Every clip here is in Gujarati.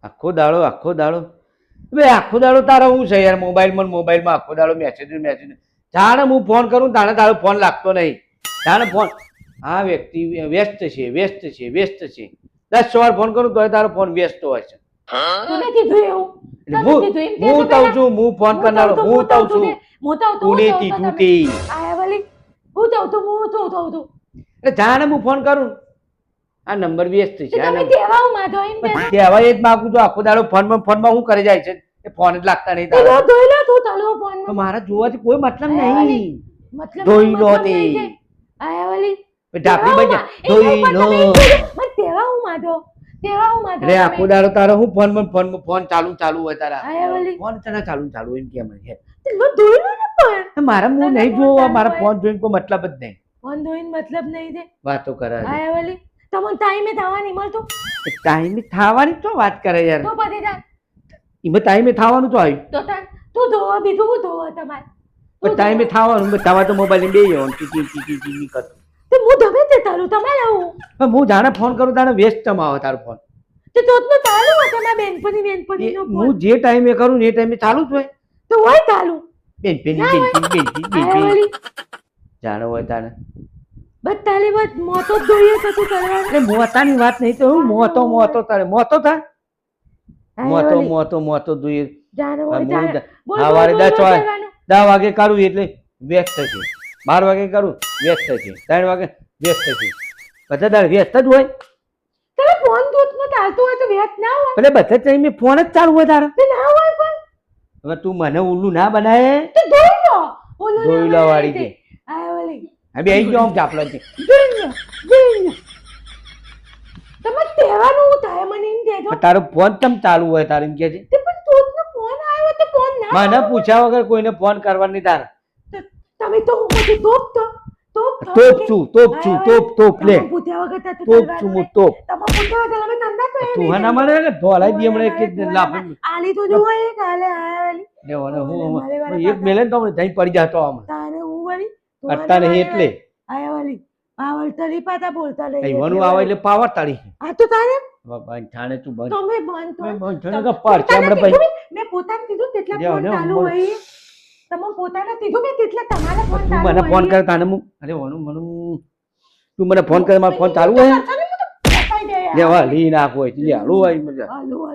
આખો દાડો બે આખો દાડો તારો હું છે યાર મોબાઈલમાં આખો દાડો મેસેજ જાણે હું ફોન કરું તાણે તારો ફોન લાગતો નહીં જાણે ફોન આ વ્યક્તિ વ્યસ્ત છે 10 વાર ફોન કરું તો તારો ફોન વ્યસ્ત હોય છે હું કહું છું હું ફોન કરનારો હું કહું છું જાણે હું ફોન કરું આ નંબર વ્યસ્ત છે કહેવાય જ માગું છું આખો દાડો ફોનમાં શું કરી જાય છે એ ફોન જ લાગતા નહીં તો મારા જોવાથી કોઈ મતલબ નહીં ધોઈ લો તે ઢાંકણી બજા ધોઈ લો રે આખો દાડો તારો હું ફોન ચાલુ હોય તારા ફોન ચાલુ એમ કેમ છે મારા હું નહીં જોવા મારા ફોન જોઈને કોઈ મતલબ જ નહીં ફોન ધોઈને મતલબ નહીં દે વાતો કરે આયાવલી તમને ટાઈમે થવાની મળતો ટાઈમે થવાની તો વાત કરે યાર તો પતિ તા ઈમે ટાઈમે થવાનું તો આવ્યું તો તું ધોવા બીજું હું ધોવા તમારે પણ ટાઈમે થવાનું બતાવા તો મોબાઈલ બે જવાનું ટી કરતો તે હું ધમે તે તારું તમારે આવું પણ હું જાણે ફોન કરું તારે વેસ્ટ તમાવો તારો ફોન તે તો ચાલુ હતો ના બેનપણી નો ફોન હું જે ટાઈમે કરું ને એ ટાઈમે ચાલુ જ હોય તો હોય ચાલુ બેનપણી જાણે હોય તારે બસ તારી વાત મોતો જોઈએ તો તું કરવાનું એટલે મોતાની વાત નહીં તો હું મોતો તારે મોતો થા મોતો જોઈએ જાણે હોય સવારે 10 વાગે કરું એટલે વ્યસ્ત છે 12 વાગે કરું વ્યસ્ત છે 3 વાગે વ્યસ્ત છે બધા તારે વ્યસ્ત જ હોય તારે ફોન દૂધમાં ચાલતો હોય તો વ્યસ્ત ના હોય એટલે બધા ટાઈમે ફોન જ ચાલુ હોય તારે તે ના હોય પણ હવે તું મને ઉલ્લું ના બનાવે તો ધોઈ લો ધોઈ લો વાળી છે આયાવલી હવે આવી ગયો આમ ચાપલા છે તમે તહેવાનું થાય મને એમ કહેજો તારો ફોન તમ ચાલુ હોય તારે એમ કે છે પણ તોતનો ફોન આવ્યો તો ફોન ના મને પૂછ્યા વગર કોઈને ફોન કરવાની તારે તમે તો હું બધું તોપ લે પૂછ્યા વગર તોપ છું હું તોપ તમે પૂછ્યા વગર તમે ધંધા તો તું હના મને કે ધોલાઈ દી હમણે કે લાફ આલી તો જો એ કાલે આયાવલી લેવાનો હું એક મેલે તો જઈ પડી જાતો આમ તારે હું વળી કરતા નહીં એટલે આયાવલી પાવર તરી પાતા બોલતા નહીં એ વણું આવે એટલે પાવર તાળી આ તો તારે બંધ થાણે તું બંધ તમે બંધ તો બંધ થાણે કે પાર ચામડે ભાઈ મેં પોતાને કીધું તેટલા ફોન ચાલુ હોય તમે પોતાને કીધું મેં તેટલા તમારા ફોન તું ચાલુ મને ફોન કર તાને હું અરે વણું તું મને ફોન કર મારો ફોન ચાલુ હોય લેવા લી નાખ હોય લે હાલો હોય મજા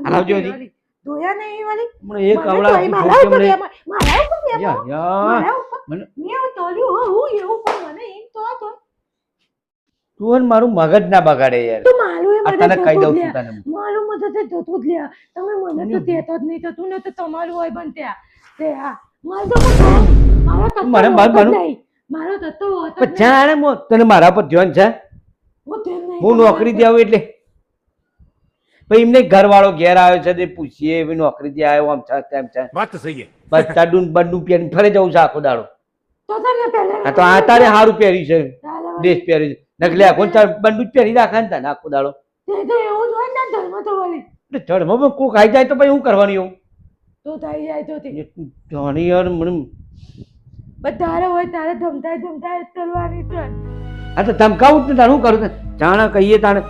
આવજો જી દોયા નહીં વાલી મને એક કવડા મારા ઉપર યા મને મેં તોલ્યું હું એવું પણ મને એમ તો તું મારું મગજ ના બગાડે યાર તું મારું એ તને કહી દઉં છું તને મારું મદદ જતું જ લ્યા તમે મને તો દેતો જ નહીં થતું ને તો તમારું હોય બનત્યા તે હા મારો તો મારો તત્વ નહીં મારો તત્વ હોતો પણ જાણે તને મારા પર ધ્યાન છે હું નોકરી થી આવું એટલે ભાઈ એમને ઘરવાળો ઘેર આવ્યો છે તે પૂછીએ નોકરી થી આવ્યો આમ છે તેમ છે વાત તો સહી બસ ચાડું બંડું પહેરીને ફરે જવું છે આખો દાડો તો તને પહેલા તો આ તારે સારું પહેરી છે ડ્રેસ પહેરી છે નકલે આખો બંડું જ પહેરી રાખે ને તને આખો દાડો તે તો એવું જ હોય ને ધર્મ તો વળી ધર્મમાં કોઈ ખાઈ જાય તો પછી શું કરવાનું એવું તો થઈ જાય તો તે જાણી યાર મને તારે હોય તારે ધમતા જ કરવાની છે આ તો ધમકાવું જ ને તારે શું કરું જાણે કહીએ તાણે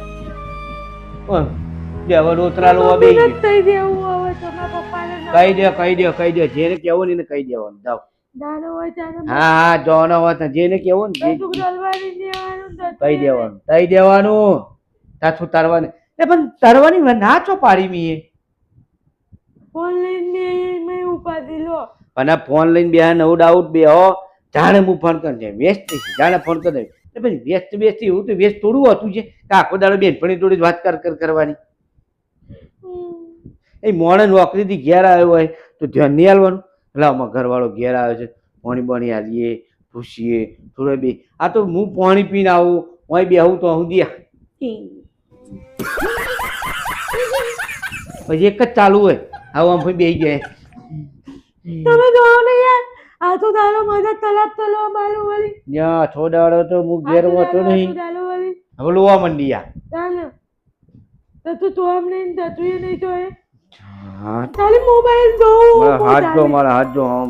હવે રોતરા લો બે થઈ દેવું હવે તમારા પપ્પાને કહી દે જેને કેવું ને એને કહી દેવાનું જાવ દાનો હોય ત્યારે હા જોનો હોય જેને કેવું ને કહી દેવાનું તાછું તરવાની પણ તરવાની ના છો પાડી મી ફોન લઈને મેં ઉપાધી લો અને ફોન લઈને બે નો ડાઉટ બે હો જાણે હું ફોન કરી વેસ્ટ થઈ જાણે ફોન કરી દે પછી વેસ્ટ એવું તો વેસ્ટ થોડું હતું છે કે આખો દાડો બેનપણી જોડે વાત કરવાની એ મોણે નોકરીથી ઘેર આવ્યો હોય તો ધ્યાન નહીં આવવાનું એટલે આમાં ઘરવાળો ઘેર આવ્યો છે પાણી બાણી આવીએ પૂછીએ થોડો બે આ તો હું પાણી પીને આવું અહીં બે આવું તો હું દે પછી એક જ ચાલુ હોય આવું આમ બે ગયા તમે જોવો ને યાર આ તો તારો મદદ તલો બાલુ વાલી યા છોડાડો તો હું ઘેર હોતો નહીં હવે લોવા મંડી યા તો તું આમ નહીં થતું એ નહીં તો એ તારી મોબાઈલ દો મારા હાથ જો આમ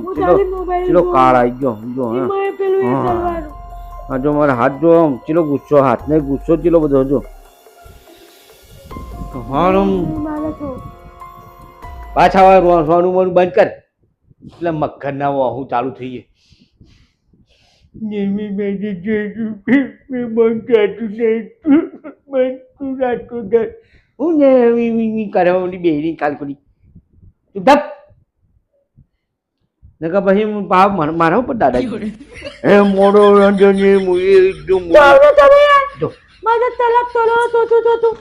ચલો કાળ આવી ગયો જો મેં પેલું એ કરવાનું હા જો મારા હાથ જો આમ ચલો ગુસ્સો હાથ ને ગુસ્સો ચલો બધો જો હારમ મારા તો પાછા હવે સોનું મોનું બંધ કર એટલે મગજના વાહું ચાલુ થઈ જાય. બંધ કરતું નહીં બંધ રાખતું હું ને કરવાની બેરી કાલકુડી તું ધપ નકર પછી હું પાપ મારા ઉપર દાદાજી એ મોડો રંજને મુએ એકદમ જાઓ તમે યાર જો माझा तलाक तलो तो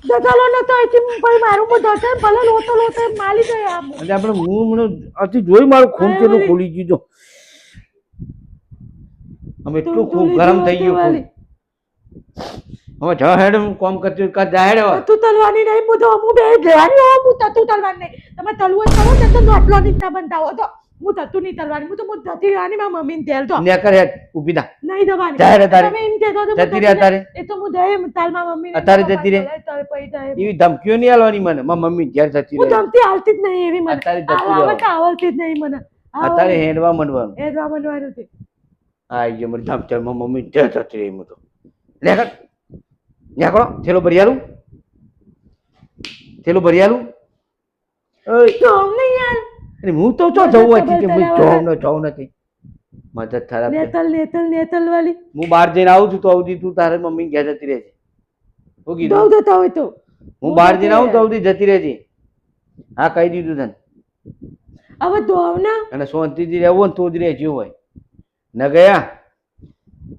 દગાલો ન તો આથી ભાઈ મારું મો દતે ભલે લોતો માલી ગયા આમ એટલે આપણે હું મને આથી જોઈ મારું ખૂન કેટલું ખોલી ગયું જો અમે એટલું ખૂબ ગરમ થઈ ગયું ખૂન. હવે જ હેડ હું કોમ કરતી કર જા હેડ હવે. તું તલવાની નહીં હું તો હું બે લેવાની હો હું તું તલવાની નહીં તમે તલવું કરો ને તો નોટલો નીચા બનતા હો તો હું તતું નહીં તલવાની હું તો હું ધતી રહેવાની મારા મમ્મીને તેલ તો ને કર હેડ ઊભી થા નહીં દવાની જા હેડ તારે તમે એમ કહેતો તો જતી રહે તારે એ તો હું દે તાલમાં મમ્મીને અત્યારે જતી રહે. તલ પઈ જાય એવી ધમકીઓ નહીં આલવાની મને મારી મમ્મી ઘેર જતી હું રહે ધમતી હાલતી જ નહીં એવી મને અત્યારે જતી આવે રહે તો આવડતી જ નહીં મને અત્યારે હેડવા માંડવાનું એ દવા બનવાનું છે આ જે મારી ધમચર મારી મમ્મી ઘેર જતી રહી હું તો લેકર નેકળો થેલો ભરિયાલું ઓય તો અમને યાર અને હું તો ચો જવું હોય કે હું જવું નથી મદદ ખરાબ છે. નેતલ વાલી હું બહાર જઈને આવું છું તો અવધી તું તારે મમ્મી ઘેર જતી રહેજે શું કીધું દઉં દેતા હોય તો હું બહાર જઈને આવું તો અવધી જતી રહેજે હા કહી દીધું તને હવે દોવના અને શાંતિથી રહેવું ને તો જ રહેજો હોય ન ગયા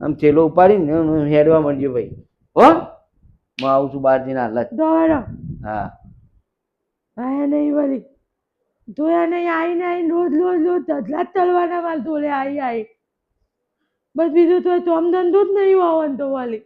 આમ થેલો ઉપાડીને હેડવા માંડજો ભાઈ હો હું આવું છું બહાર જઈને હાલ જ દોડો હા આયા નહીં વાલી ધોયા નહીં આવીને રોજ ધજલા જ તલવાના માલ ધોલે આવી બસ બીજું તો આમ ધંધો જ નહીં આવવાનું તો વાલી